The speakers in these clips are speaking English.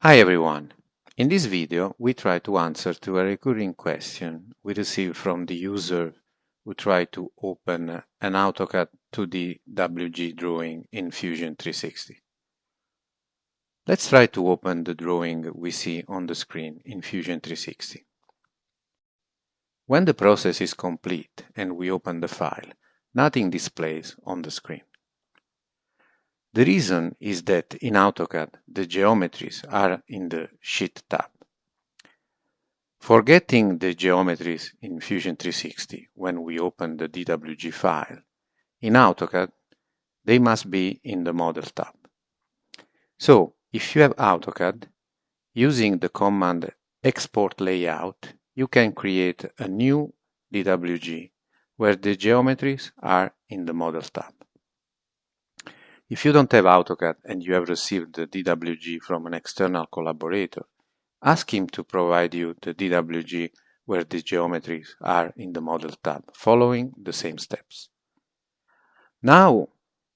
Hi everyone! In this video we try to answer to a recurring question we received from the user who tried to open an AutoCAD 2D DWG drawing in Fusion 360. Let's try to open the drawing we see on the screen in Fusion 360. When the process is complete and we open the file, nothing displays on the screen. The reason is that in AutoCAD the geometries are in the Sheet tab. For getting the geometries in Fusion 360 when we open the DWG file, in AutoCAD they must be in the Model tab. So, if you have AutoCAD, using the command export layout, you can create a new DWG where the geometries are in the Model tab. If you don't have AutoCAD and you have received the DWG from an external collaborator, ask him to provide you the DWG where the geometries are in the Model tab, following the same steps. Now,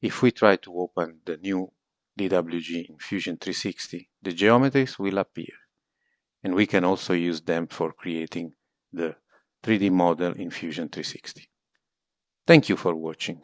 if we try to open the new DWG in Fusion 360, the geometries will appear, and we can also use them for creating the 3D model in Fusion 360. Thank you for watching.